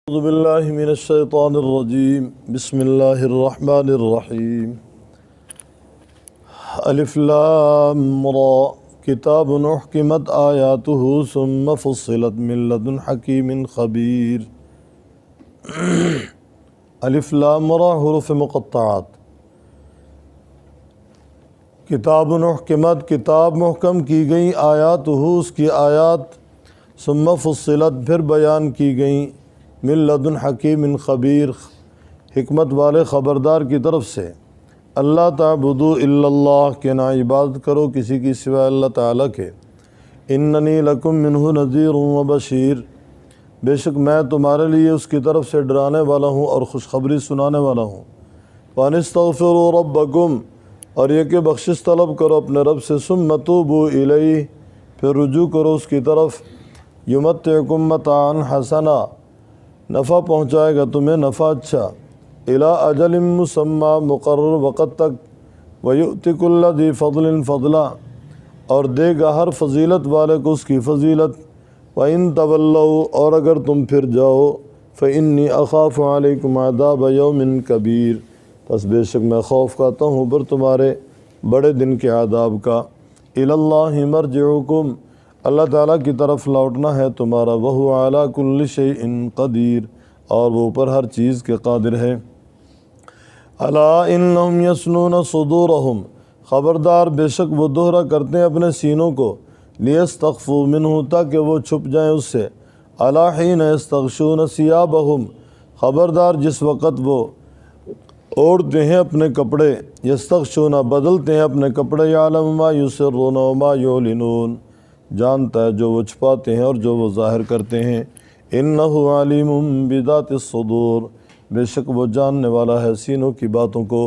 اعوذ باللہ من الشیطان الرجیم بسم اللہ الرحمن الرحیم الف لام را کتاب احکمت آیاتہ ثم فصلت من لدن حکیم خبیر۔ الف لام را حروف مقطعات۔ کتاب احکمت، کتاب محکم کی گئی، آیاتہ اس کی آیات، ثم فصلت پھر بیان کی گئیں، من لدن حکیم خبیر حکمت والے خبردار کی طرف سے۔ اللہ تعبدوا الا اللہ، کہ نہ عبادت کرو کسی کی سوائے اللہ تعالیٰ کے۔ اننی لکم منہ نذیر و بشیر، بے شک میں تمہارے لیے اس کی طرف سے ڈرانے والا ہوں اور خوشخبری سنانے والا ہوں۔ وَأَنِ ربکم، اور یہ کہ بخشش طلب کرو اپنے رب سے، ثم توبوا الیہ، پھر رجوع کرو اس کی طرف، یمتعکم متاعا حسنا، نفع پہنچائے گا تمہیں نفع اچھا، الی اجل مسمی، مقرر وقت تک، ویؤتی کل ذی فضل فضلا، اور دے گا ہر فضیلت والے کو اس کی فضیلت۔ وَإِن تولوا، اور اگر تم پھر جاؤ، فإنی اخاف علیکم عذاب یوم کبیر، پس بے شک میں خوف کھاتا ہوں پر تمہارے بڑے دن کے عذاب کا۔ الی اللہ مرجعکم، اللہ تعالیٰ کی طرف لوٹنا ہے تمہارا، وہو علی کل شیء قدیر، اور وہ اوپر ہر چیز کے قادر ہے۔ الا انہم یثنون صدورہم، خبردار بے شک وہ دوہرا کرتے ہیں اپنے سینوں کو، لیستخفوا منہ، تاکہ وہ چھپ جائیں اس سے، الا حین یستغشون ثیابہم، خبردار جس وقت وہ اوڑھتے ہیں اپنے کپڑے، یستغشون بدلتے ہیں اپنے کپڑے، یعلم ما یسرون وما یعلنون، جانتا ہے جو وہ چھپاتے ہیں اور جو وہ ظاہر کرتے ہیں۔ انہ علیم بذات الصدور، بے شک وہ جاننے والا ہے سینوں کی باتوں کو۔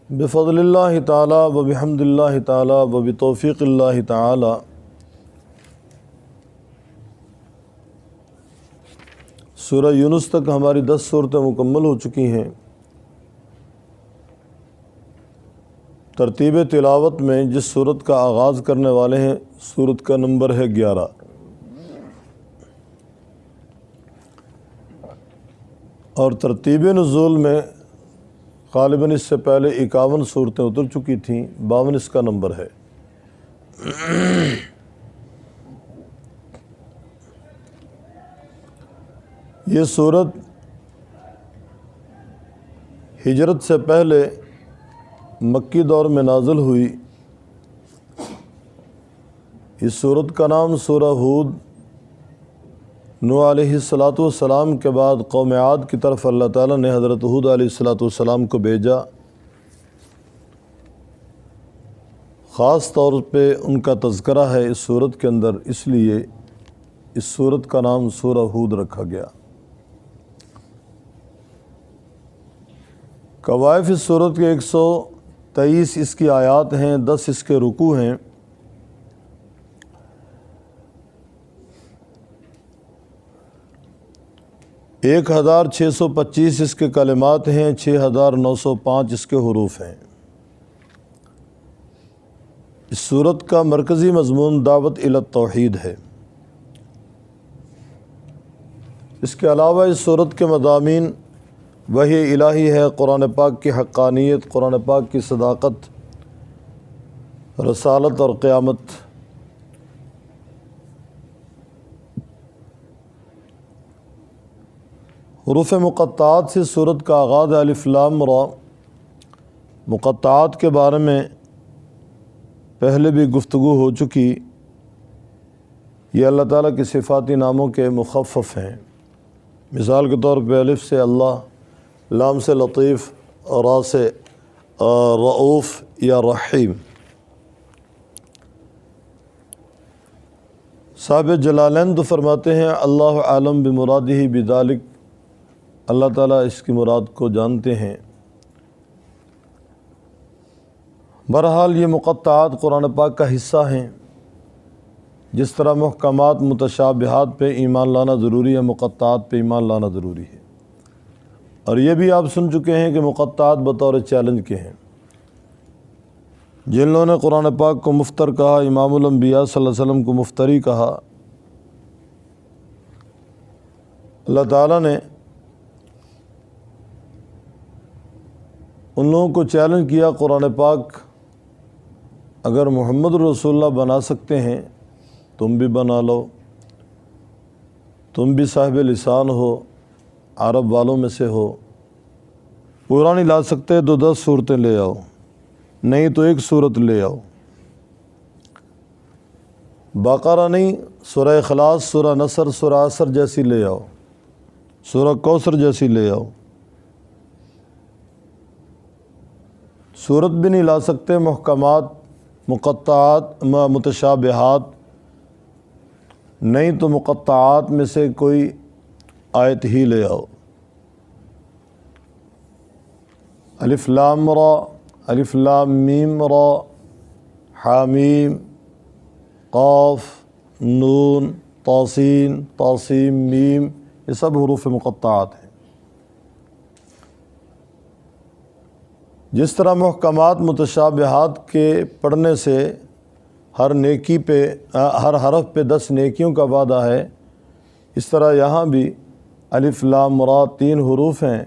بفضل اللہ تعالی و بحمد اللہ تعالی و بتوفیق اللہ تعالی سورہ یونس تک ہماری 10 صورتیں مکمل ہو چکی ہیں۔ ترتیب تلاوت میں جس صورت کا آغاز کرنے والے ہیں، صورت کا نمبر ہے 11، اور ترتیب نزول میں غالباً اس سے پہلے 51 صورتیں اتر چکی تھیں، 52 اس کا نمبر ہے۔ یہ صورت ہجرت سے پہلے مکی دور میں نازل ہوئی۔ اس صورت کا نام سورہ ہود، نوح علیہ السلام کے بعد قوم عاد کی طرف اللہ تعالیٰ نے حضرت ہود علیہ السلام کو بھیجا، خاص طور پہ ان کا تذکرہ ہے اس صورت کے اندر، اس لیے اس صورت کا نام سورہ ہود رکھا گیا۔ قوائف اس صورت کے 123 اس کی آیات ہیں، 10 اس کے رکوع ہیں۔ ایک 1625 اس کے کلمات ہیں، 6905 اس کے حروف ہیں۔ اس صورت کا مرکزی مضمون دعوت الی التوحید ہے۔ اس کے علاوہ اس صورت کے مضامین وحی الہی ہے، قرآن پاک کی حقانیت، قرآن پاک کی صداقت، رسالت اور قیامت۔ حروف مقطعات سے صورت کا آغاز ہے، الف لام را۔ مقطعات کے بارے میں پہلے بھی گفتگو ہو چکی، یہ اللہ تعالیٰ کے صفاتی ناموں کے مخفف ہیں۔ مثال کے طور پہ الف سے اللہ، لام سے لطیف، را سے رؤوف یا رحیم۔ صاحب جلالین تو فرماتے ہیں اللہ عالم بمرادہ بذالک، اللہ تعالیٰ اس کی مراد کو جانتے ہیں۔ بہرحال یہ مقطعات قرآن پاک کا حصہ ہیں۔ جس طرح محکمات متشابہات پہ ایمان لانا ضروری ہے، مقطعات پہ ایمان لانا ضروری ہے۔ اور یہ بھی آپ سن چکے ہیں کہ مقطعات بطور چیلنج کے ہیں، جن لوگوں نے قرآن پاک کو مفتر کہا، امام الانبیاء صلی اللہ علیہ وسلم کو مفتری کہا، اللہ تعالیٰ نے ان لوگوں کو چیلنج کیا، قرآن پاک اگر محمد رسول اللہ بنا سکتے ہیں تم بھی بنا لو، تم بھی صاحب لسان ہو، عرب والوں میں سے ہو، پورا نہیں لا سکتے تو 10 صورتیں لے آؤ، نہیں تو 1 صورت لے آؤ، بقرہ نہیں، سورہ اخلاص، سورہ نصر، سورہ عصر جیسی لے آؤ، سورہ کوثر جیسی لے آؤ۔ صورت بھی نہیں لا سکتے، محکمات، مقطعات، متشابہات، نہیں تو مقطعات میں سے کوئی آیت ہی لے آؤ۔ الف لام را، الف لام میم را، حامیم، قاف، نون، طاسین، طاسیم، میم، یہ سب حروف مقطعات ہیں۔ جس طرح محکمات متشابہات کے پڑھنے سے ہر نیکی پہ، ہر حرف پہ 10 نیکیوں کا وعدہ ہے، اس طرح یہاں بھی الف لام را 3 حروف ہیں،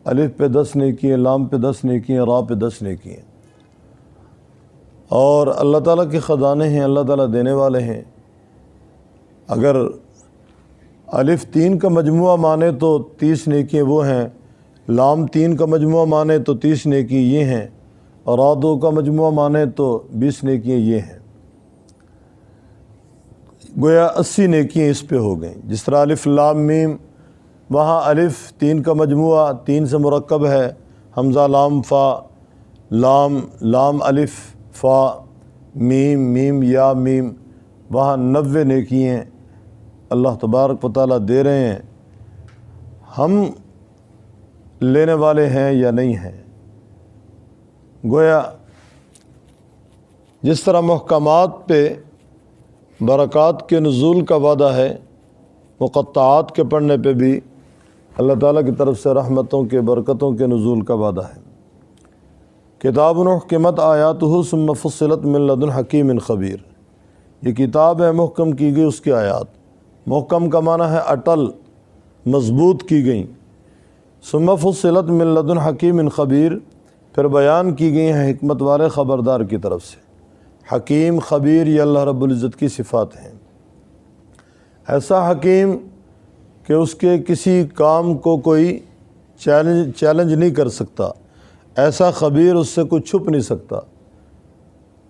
الف پہ 10 نیکی ہیں، لام پہ 10 نیکی ہیں، را پہ 10 نیکی ہیں، اور اللہ تعالیٰ کے خزانے ہیں، اللہ تعالیٰ دینے والے ہیں۔ اگر الف 3 کا مجموعہ مانے تو 30 نیکیاں وہ ہیں، لام 3 کا مجموعہ مانے تو 30 نیکی یہ ہیں، اور را 2 کا مجموعہ مانے تو 20 نیکیاں یہ ہیں، گویا 80 نیکیاں اس پہ ہو گئیں۔ جس طرح الف لام میم، وہاں الف 3 کا مجموعہ 3 سے مرکب ہے، حمزہ لام فا، لام الف فا میم، میم یا میم، وہاں 90 نیکیاں اللہ تبارک و تعالیٰ دے رہے ہیں، ہم لینے والے ہیں یا نہیں ہیں۔ گویا جس طرح محکمات پہ برکات کے نزول کا وعدہ ہے، مقطعات کے پڑھنے پہ بھی اللہ تعالیٰ کی طرف سے رحمتوں کے، برکتوں کے نزول کا وعدہ ہے۔ کتاب احکمت آیاتہ ثم فصلت من لدن حکیم خبیر، یہ کتاب ہے محکم کی گئی اس کی آیات، محکم کا معنی ہے اٹل، مضبوط کی گئیں، ثم فصلت من لدن حکیم خبیر، پھر بیان کی گئی ہیں حکمت والے خبردار کی طرف سے۔ حکیم، خبیر، یہ اللہ رب العزت کی صفات ہیں۔ ایسا حکیم کہ اس کے کسی کام کو کوئی چیلنج نہیں کر سکتا، ایسا خبیر اس سے کوئی چھپ نہیں سکتا،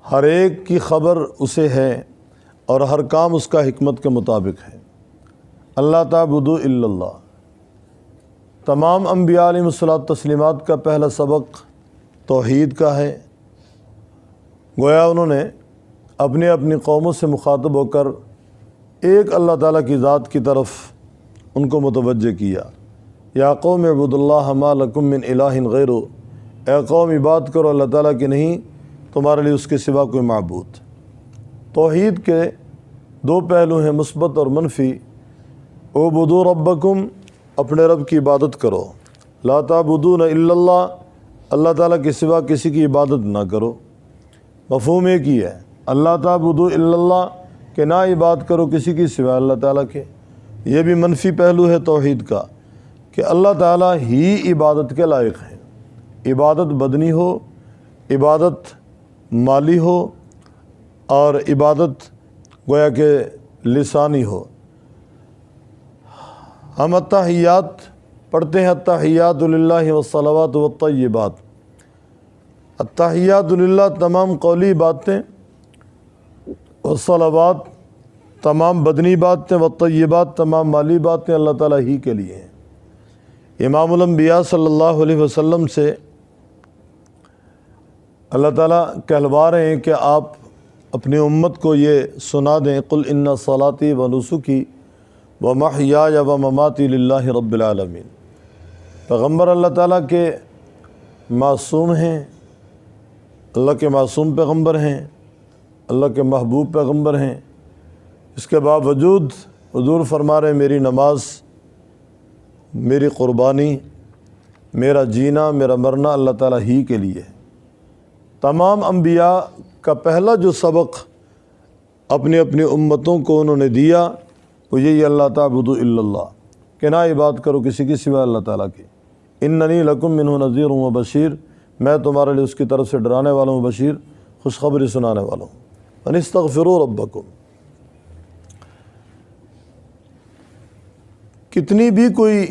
ہر ایک کی خبر اسے ہے اور ہر کام اس کا حکمت کے مطابق ہے۔ اللہ تعبدوا الا اللہ، تمام انبیاء علیہ الصلوۃ تسلیمات کا پہلا سبق توحید کا ہے۔ گویا انہوں نے اپنی قوموں سے مخاطب ہو کر ایک اللہ تعالیٰ کی ذات کی طرف ان کو متوجہ کیا۔ یا قوم اعبدوا اللہ ما لکم من الہ غیرہ، اے قوم عبادت کرو اللہ تعالیٰ کی نہیں تمہارے لیے اس کے سوا کوئی معبود۔ توحید کے 2 پہلو ہیں، مثبت اور منفی۔ اعبدوا ربکم، اپنے رب کی عبادت کرو، لا تعبدون الا اللہ، اللہ تعالیٰ کے سوا کسی کی عبادت نہ کرو۔ مفہوم ایک ہی ہے، اللہ تعبدوا الا اللہ، کہ نہ عبادت کرو کسی کی سوا اللہ تعالیٰ کے۔ یہ بھی منفی پہلو ہے توحید کا کہ اللہ تعالیٰ ہی عبادت کے لائق ہیں، عبادت بدنی ہو، عبادت مالی ہو، اور عبادت گویا کہ لسانی ہو۔ ہم التحیات پڑھتے ہیں، التحیات للہ والصلوات والطیبات، التحیات للہ تمام قولی باتیں، والصلوات تمام بدنی باتیں، والطیبات تمام مالی باتیں اللہ تعالیٰ ہی کے لیے ہیں۔ امام الانبیاء صلی اللہ علیہ وسلم سے اللہ تعالیٰ کہلوا رہے ہیں کہ آپ اپنی امت کو یہ سنا دیں، قل ان صلاتی و نسکی و محیای و مماتی للہ رب العالمین۔ پیغمبر اللہ تعالیٰ کے معصوم ہیں، اللہ کے معصوم پیغمبر ہیں، اللہ کے محبوب پیغمبر ہیں، اس کے باوجود حضور فرما رہے ہیں میری نماز، میری قربانی، میرا جینا، میرا مرنا اللہ تعالیٰ ہی کے لیے ہے۔ تمام انبیاء کا پہلا جو سبق اپنی اپنی امتوں کو انہوں نے دیا وہ یہی اللہ تعبدوا الا اللہ، کہ نہ عبادت کرو کسی کی سوا اللہ تعالیٰ کی۔ اننی لکم منہ نذیر و بشیر، میں تمہارے لیے اس کی طرف سے ڈرانے والا ہوں، بشیر خوشخبری سنانے والا ہوں۔ فاستغفروا ربکم، کتنی بھی کوئی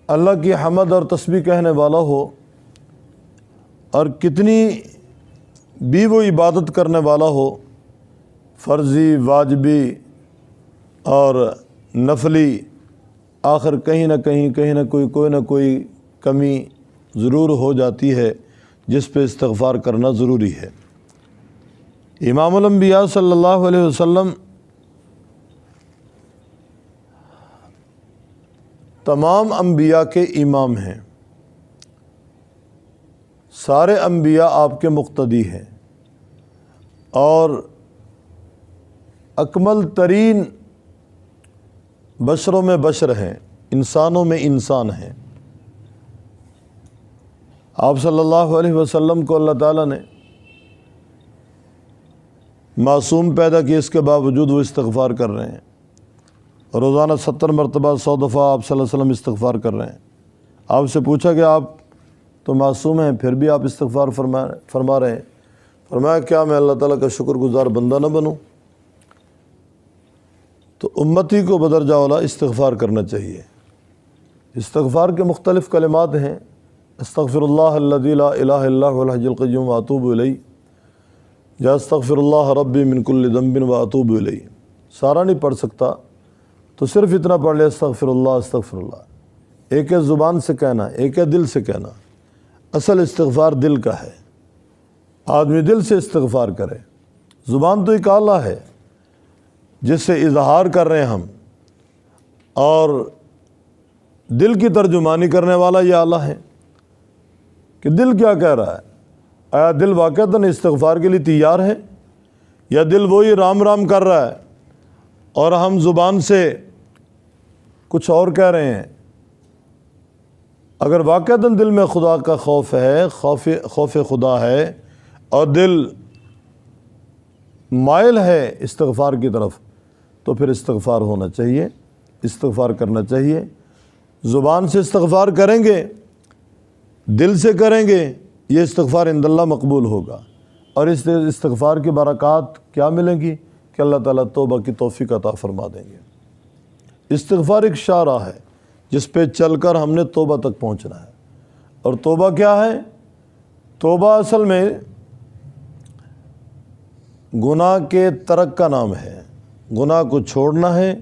اللہ کی حمد اور تسبیح کہنے والا ہو اور کتنی بھی وہ عبادت کرنے والا ہو، فرضی، واجبی اور نفلی، آخر کہیں نہ کوئی کمی ضرور ہو جاتی ہے جس پہ استغفار کرنا ضروری ہے۔ امام الانبیاء صلی اللہ علیہ وسلم تمام انبیاء کے امام ہیں، سارے انبیاء آپ کے مقتدی ہیں، اور اکمل ترین بشروں میں بشر ہیں، انسانوں میں انسان ہیں۔ آپ صلی اللہ علیہ وسلم کو اللہ تعالیٰ نے معصوم پیدا کیا، اس کے باوجود وہ استغفار کر رہے ہیں، روزانہ 70 مرتبہ 100 دفعہ آپ صلی اللہ علیہ وسلم استغفار کر رہے ہیں۔ آپ سے پوچھا کہ آپ تو معصوم ہیں پھر بھی آپ استغفار فرما رہے ہیں، فرمایا کیا میں اللہ تعالیٰ کا شکر گزار بندہ نہ بنوں؟ تو امتی کو بدرجہ اولا استغفار کرنا چاہیے۔ استغفار کے مختلف کلمات ہیں، استغفر اللہ الذی لا الہ الا هو الحی القیوم واتوب الیہ، یا استغفر اللہ ربی من کل ذنب واتوب الیہ۔ سارا نہیں پڑھ سکتا تو صرف اتنا پڑھ لے استغفر اللہ۔ ایک ہے زبان سے کہنا، ایک ہے دل سے کہنا۔ اصل استغفار دل کا ہے، آدمی دل سے استغفار کرے۔ زبان تو ایک آلہ ہے جس سے اظہار کر رہے ہیں ہم، اور دل کی ترجمانی کرنے والا یہ آلہ ہے کہ دل کیا کہہ رہا ہے۔ آیا دل واقعتاً استغفار کے لیے تیار ہے، یا دل وہی رام رام کر رہا ہے اور ہم زبان سے کچھ اور کہہ رہے ہیں؟ اگر واقعتاً دل میں خدا کا خوف ہے، خوف خدا ہے، اور دل مائل ہے استغفار کی طرف، تو پھر استغفار ہونا چاہیے، استغفار کرنا چاہیے۔ زبان سے استغفار کریں گے، دل سے کریں گے، یہ استغفار عند اللہ مقبول ہوگا، اور اس استغفار کی برکات کیا ملیں گی کہ اللہ تعالیٰ توبہ کی توفیق عطا فرما دیں گے۔ استغفار ایک شاہراہ ہے جس پہ چل کر ہم نے توبہ تک پہنچنا ہے۔ اور توبہ کیا ہے؟ توبہ اصل میں گناہ کے ترک کا نام ہے، گناہ کو چھوڑنا ہے،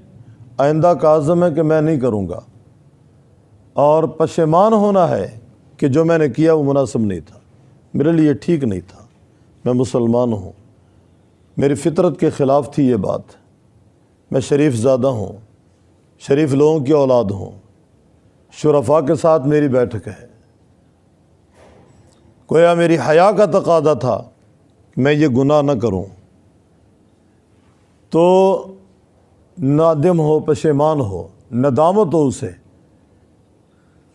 آئندہ کا عزم ہے کہ میں نہیں کروں گا، اور پشیمان ہونا ہے کہ جو میں نے کیا وہ مناسب نہیں تھا، میرے لیے ٹھیک نہیں تھا، میں مسلمان ہوں، میری فطرت کے خلاف تھی یہ بات، میں شریف زادہ ہوں، شریف لوگوں کی اولاد ہوں، شرفاء کے ساتھ میری بیٹھک ہے، گویا میری حیا کا تقاضا تھا کہ میں یہ گناہ نہ کروں، تو نادم ہو، پشیمان ہو، ندامت ہو اسے،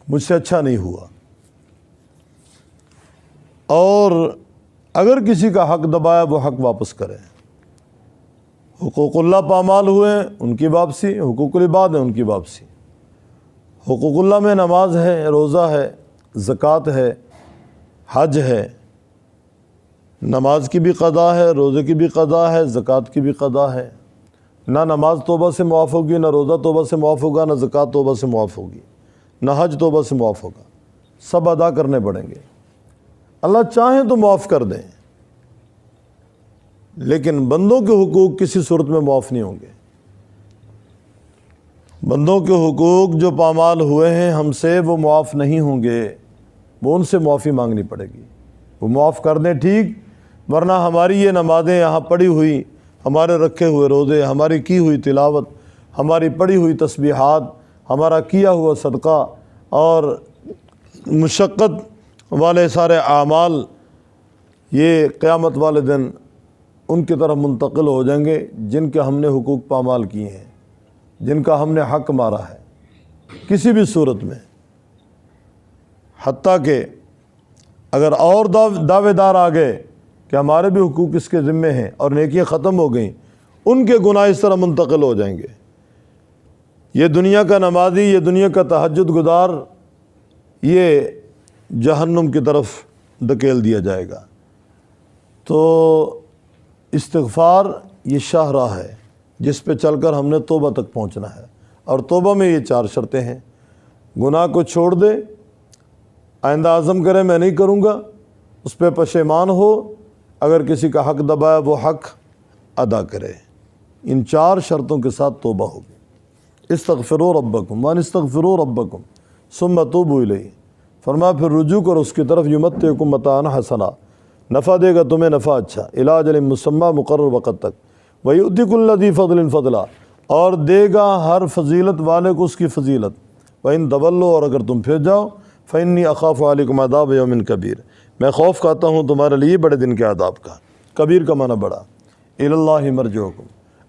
مجھ سے اچھا نہیں ہوا۔ اور اگر کسی کا حق دبایا وہ حق واپس کرے۔ حقوق اللہ پامال ہوئے ہیں ان کی واپسی، حقوق العباد ہیں ان کی واپسی۔ حقوق اللہ میں نماز ہے، روزہ ہے، زکوٰۃ ہے، حج ہے۔ نماز کی بھی قضا ہے، روزے کی بھی قضا ہے، زکوٰۃ کی بھی قضا ہے۔ نہ نماز توبہ سے معاف ہوگی، نہ روزہ توبہ سے معاف ہوگا، نہ زکوٰۃ توبہ سے معاف ہوگی، نہ حج توبہ سے معاف ہوگا، سب ادا کرنے پڑیں گے۔ اللہ چاہیں تو معاف کر دیں، لیکن بندوں کے حقوق کسی صورت میں معاف نہیں ہوں گے۔ بندوں کے حقوق جو پامال ہوئے ہیں ہم سے وہ معاف نہیں ہوں گے، وہ ان سے معافی مانگنی پڑے گی۔ وہ معاف کر دیں ٹھیک، ورنہ ہماری یہ نمازیں یہاں پڑھی ہوئی، ہمارے رکھے ہوئے روزے، ہماری کی ہوئی تلاوت، ہماری پڑھی ہوئی تسبیحات، ہمارا کیا ہوا صدقہ اور مشقت والے سارے اعمال، یہ قیامت والے دن ان کی طرف منتقل ہو جائیں گے جن کے ہم نے حقوق پامال کیے ہیں، جن کا ہم نے حق مارا ہے کسی بھی صورت میں۔ حتیٰ کہ اگر اور دعوے دار آ گئے کہ ہمارے بھی حقوق اس کے ذمے ہیں اور نیکیاں ختم ہو گئیں، ان کے گناہ اس طرح منتقل ہو جائیں گے۔ یہ دنیا کا نمازی، یہ دنیا کا تہجد گزار، یہ جہنم کی طرف دھکیل دیا جائے گا۔ تو استغفار یہ شاہراہ ہے جس پہ چل کر ہم نے توبہ تک پہنچنا ہے، اور توبہ میں یہ 4 شرطیں ہیں۔ گناہ کو چھوڑ دے، آئندہ عزم کرے میں نہیں کروں گا، اس پہ پشیمان ہو، اگر کسی کا حق دبایا وہ حق ادا کرے۔ ان 4 شرطوں کے ساتھ توبہ ہوگی۔ استغفروا ربکم واستغفروا ربکم ثم توبوا الیہ، فرمایا پھر رجوع کرو اس کی طرف، یمتعکم متاعا حسنا، نفع دے گا تمہیں نفع اچھا، الی اجل مسمی مقرر وقت تک، ویؤتی کل ذی فضل فضلا، اور دے گا ہر فضیلت والے کو اس کی فضیلت، وَإِن تولوا، اور اگر تم پھر جاؤ، فإنی اخاف علیکم عذاب یوم کبیر، میں خوف کھاتا ہوں تمہارے لیے بڑے دن کے عذاب کا۔ کبیر کا معنی بڑا۔ الی اللہ مرجعکم،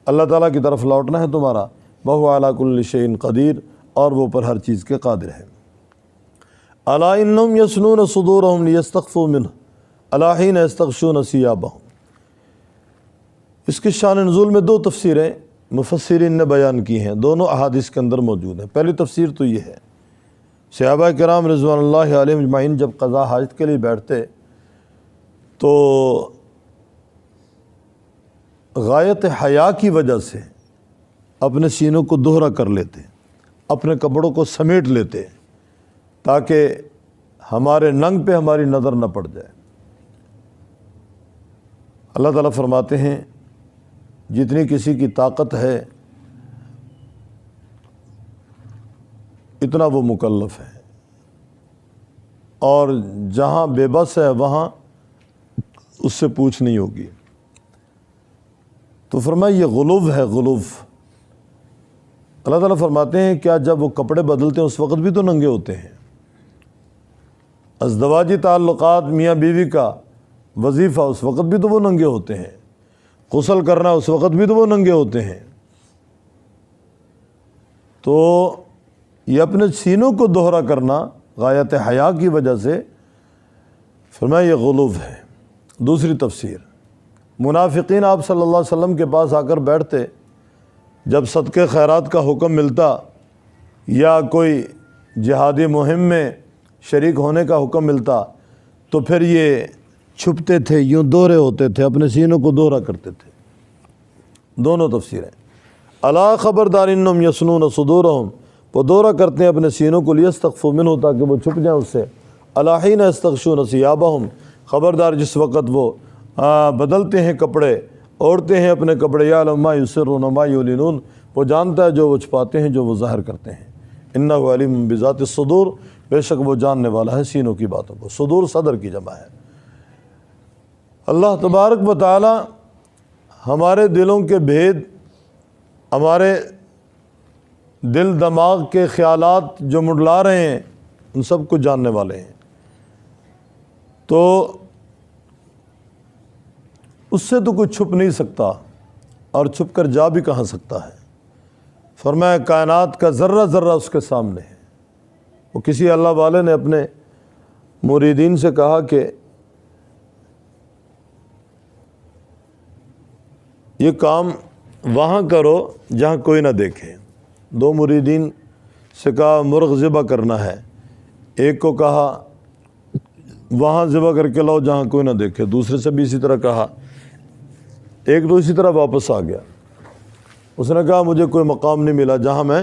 اللہ تعالیٰ کی طرف لوٹنا ہے تمہارا، وہو علی کل شیء قدیر، اور وہ پر ہر چیز کے قادر ہے۔ الا انہم یثنون صدورہم لیستخفوا منہ الا حین یستغشون ثیابہم۔ اس کی شان نزول میں 2 تفسیریں مفسرین نے بیان کی ہیں، دونوں احادیث کے اندر موجود ہیں۔ پہلی تفسیر تو یہ ہے، صحابہ کرام رضوان اللہ علیہم اجمعین جب قضاء حاجت کے لیے بیٹھتے تو غایت حیا کی وجہ سے اپنے سینوں کو دوہرا کر لیتے، اپنے کپڑوں کو سمیٹ لیتے تاکہ ہمارے ننگ پہ ہماری نظر نہ پڑ جائے۔ اللہ تعالیٰ فرماتے ہیں جتنی کسی کی طاقت ہے اتنا وہ مکلف ہے، اور جہاں بے بس ہے وہاں اس سے پوچھ نہیں ہوگی۔ تو فرمایا یہ غلو ہے، غلو۔ اللہ تعالیٰ فرماتے ہیں کیا جب وہ کپڑے بدلتے ہیں اس وقت بھی تو ننگے ہوتے ہیں؟ ازدواجی تعلقات میاں بیوی کا وظیفہ اس وقت بھی تو وہ ننگے ہوتے ہیں، غسل کرنا اس وقت بھی تو وہ ننگے ہوتے ہیں۔ تو یہ اپنے سینوں کو دوہرا کرنا غایت حیا کی وجہ سے، فرمایا یہ غلو ہے۔ دوسری تفسیر، منافقین آپ صلی اللہ علیہ وسلم کے پاس آ کر بیٹھتے، جب صدقے خیرات کا حکم ملتا یا کوئی جہادی مہم میں شریک ہونے کا حکم ملتا تو پھر یہ چھپتے تھے، یوں دوہرے ہوتے تھے، اپنے سینوں کو دوہرا کرتے تھے۔ دونوں تفسیریں۔ الا خبردار انہم یثنون صدورہم، وہ دوہرا کرتے ہیں اپنے سینوں کو، لیستخفوا منہ، تاکہ وہ چھپ جائیں اس سے، الا حین یستغشون ثیابہم، خبردار جس وقت وہ بدلتے ہیں کپڑے، اوڑھتے ہیں اپنے کپڑے، یعلم ما یسرون ما یعلنون، وہ جانتا ہے جو وہ چھپاتے ہیں جو وہ ظاہر کرتے ہیں، انہ علیم بذات الصدور، بے شک وہ جاننے والا ہے سینوں کی باتوں کو۔ صدور صدر کی جمع ہے۔ اللہ تبارک و تعالی ہمارے دلوں کے بھید، ہمارے دل دماغ کے خیالات جو منڈلا رہے ہیں ان سب کو جاننے والے ہیں، تو اس سے تو کوئی چھپ نہیں سکتا، اور چھپ کر جا بھی کہاں سکتا ہے۔ فرمایا کائنات کا ذرہ ذرہ اس کے سامنے ہے۔ وہ کسی اللہ والے نے اپنے مریدین سے کہا کہ یہ کام وہاں کرو جہاں کوئی نہ دیکھے۔ 2 مریدین سے کہا مرغ ذبح کرنا ہے، ایک کو کہا وہاں ذبح کر کے لاؤ جہاں کوئی نہ دیکھے، دوسرے سے بھی اسی طرح کہا، ایک تو اسی طرح واپس آ گیا۔ اس نے کہا مجھے کوئی مقام نہیں ملا جہاں میں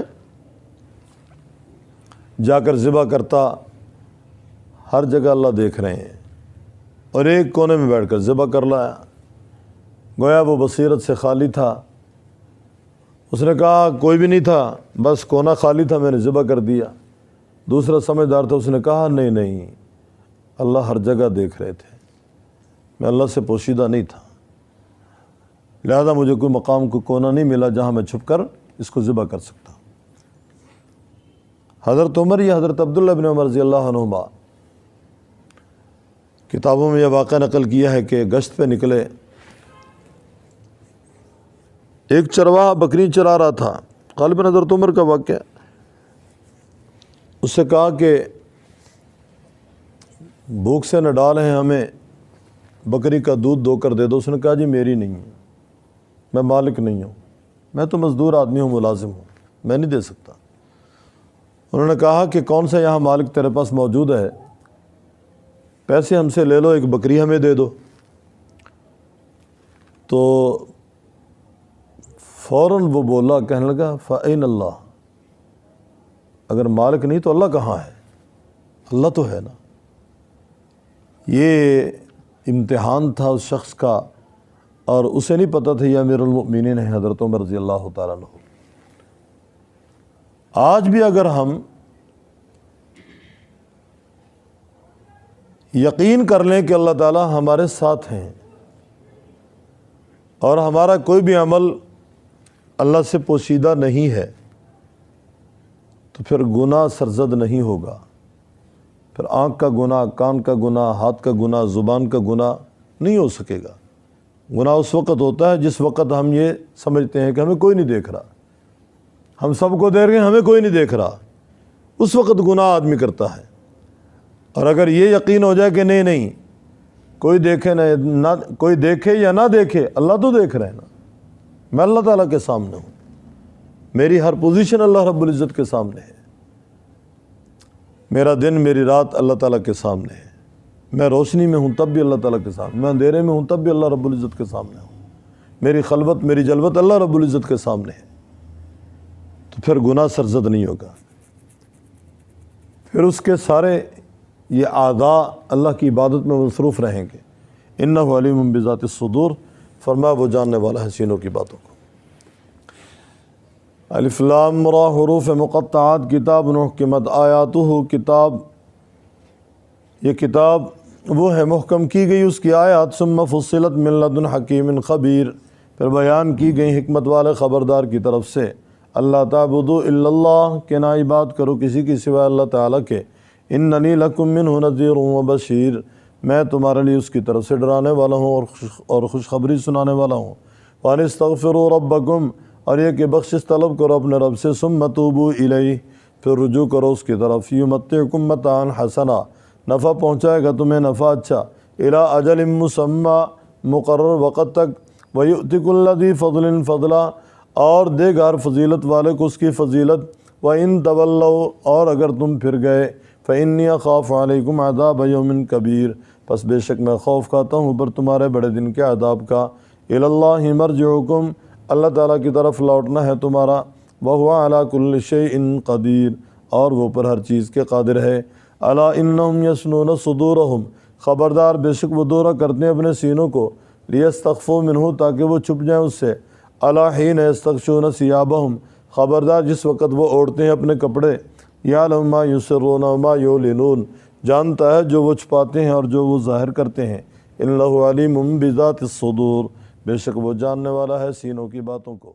جا کر ذبح کرتا، ہر جگہ اللہ دیکھ رہے ہیں، اور ایک کونے میں بیٹھ کر ذبح کر لایا۔ گویا وہ بصیرت سے خالی تھا۔ اس نے کہا کوئی بھی نہیں تھا، بس کونا خالی تھا، میں نے ذبح کر دیا۔ دوسرا سمجھدار تھا، اس نے کہا نہیں، اللہ ہر جگہ دیکھ رہے تھے، میں اللہ سے پوشیدہ نہیں تھا، لہذا مجھے کوئی مقام کو کونا نہیں ملا جہاں میں چھپ کر اس کو ذبح کر سکتا۔ حضرت عمر یا حضرت عبداللہ بن عمر رضی اللہ عنہما کتابوں میں یہ واقعہ نقل کیا ہے کہ گشت پہ نکلے، ایک چرواہا بکری چرا رہا تھا، غالباً حضرت عمر کا واقعہ، اس سے کہا کہ بھوک سے نہ ڈالیں ہمیں، بکری کا دودھ دو کر دے دو۔ اس نے کہا جی میری نہیں ہے، میں مالک نہیں ہوں، میں تو مزدور آدمی ہوں، ملازم ہوں، میں نہیں دے سکتا۔ انہوں نے کہا کہ کون سا یہاں مالک تیرے پاس موجود ہے، پیسے ہم سے لے لو، ایک بکری ہمیں دے دو۔ تو فوراً وہ بولا، کہنے لگا فَأَيْنَ اللَّهُ، اگر مالک نہیں تو اللہ کہاں ہے؟ اللہ تو ہے نا۔ یہ امتحان تھا اس شخص کا، اور اسے نہیں پتہ تھا یہ امیر المؤمنین ہے حضرت عمر رضی اللہ تعالیٰ عنہ۔ آج بھی اگر ہم یقین کر لیں کہ اللہ تعالیٰ ہمارے ساتھ ہیں اور ہمارا کوئی بھی عمل اللہ سے پوشیدہ نہیں ہے، تو پھر گناہ سرزد نہیں ہوگا۔ پھر آنکھ کا گناہ، کان کا گناہ، ہاتھ کا گناہ، زبان کا گناہ نہیں ہو سکے گا۔ گناہ اس وقت ہوتا ہے جس وقت ہم یہ سمجھتے ہیں کہ ہمیں کوئی نہیں دیکھ رہا، ہم سب کو دیکھ رہے ہیں، ہمیں کوئی نہیں دیکھ رہا، اس وقت گناہ آدمی کرتا ہے۔ اور اگر یہ یقین ہو جائے کہ نہیں کوئی دیکھے نہ کوئی دیکھے یا نہ دیکھے، اللہ تو دیکھ رہے ہیں نا، میں اللہ تعالیٰ کے سامنے ہوں، میری ہر پوزیشن اللہ رب العزت کے سامنے ہے، میرا دن میری رات اللہ تعالیٰ کے سامنے ہے، میں روشنی میں ہوں تب بھی اللہ تعالیٰ کے سامنے، میں اندھیرے میں ہوں تب بھی اللہ رب العزت کے سامنے ہوں، میری خلوت میری جلوت اللہ رب العزت کے سامنے ہے، تو پھر گناہ سرزد نہیں ہوگا۔ پھر اس کے سارے یہ اعضاء اللہ کی عبادت میں مصروف رہیں گے۔ انہ علیم بذات الصدور، فرمایا وہ جاننے والا ہے سینوں کی باتوں کو۔ الف لام را حروف مقطعات، کتاب احکمت آیاتہ، کتاب یہ کتاب وہ ہے محکم کی گئی اس کی آیات، ثم فصلت من لدن حکیم خبیر، پھر بیان کی گئی حکمت والے خبردار کی طرف سے۔ اللہ تعبدوا الا اللہ، کہ نہ عبادت کرو کسی کی سوائے اللہ تعالیٰ کے۔ اننی لکم منہ نذیر و بشیر، میں تمہارے لیے اس کی طرف سے ڈرانے والا ہوں اور خوشخبری سنانے والا ہوں۔ وان استغفروا ربکم، اور یہ کہ بخشش طلب کرو اپنے رب سے، ثم توبوا الیہ، پھر رجوع کرو اس کی طرف، یمتعکم متاعا حسنا، نفع پہنچائے گا تمہیں نفع اچھا، الی اجل مسمی، مقرر وقت تک، ویؤتی کل ذی فضل فضلا، اور دے گا ہر فضیلت والے کو اس کی فضیلت، وَإِن تَوَلَّوْا، اور اگر تم پھر گئے، فَإِنِّي أَخَافُ عَلَيْكُمْ عَذَابَ يَوْمٍ كَبِيرٍ، پس بے شک میں خوف کھاتا ہوں پر تمہارے بڑے دن کے عذاب کا۔ إِلَى اللَّهِ مَرْجِعُكُمْ، اللہ تعالیٰ کی طرف لوٹنا ہے تمہارا، وَهُوَ عَلَى كُلِّ شَيْءٍ قَدِيرٌ، اور وہ پر ہر چیز کے قادر ہے۔ أَلَا إِنَّهُمْ يَثْنُونَ صُدُورَهُمْ، خبردار بے شک وہ دورہ کرتے ہیں اپنے سینوں کو، لِيَسْتَخْفُوا مِنْهُ، تاکہ وہ چھپ جائیں اس سے، أَلَا حِينَ يَسْتَغْشُونَ ثِيَابَهُمْ، خبردار جس وقت وہ اوڑھتے ہیں اپنے کپڑے، يَعْلَمُ مَا يُسِرُّونَ وَمَا يُعْلِنُونَ، جانتا ہے جو وہ چھپاتے ہیں اور جو وہ ظاہر کرتے ہیں۔ إِنَّهُ عَلِيمٌ بِذَاتِ الصُّدُورِ، بے شک وہ جاننے والا ہے سینوں کی باتوں کو۔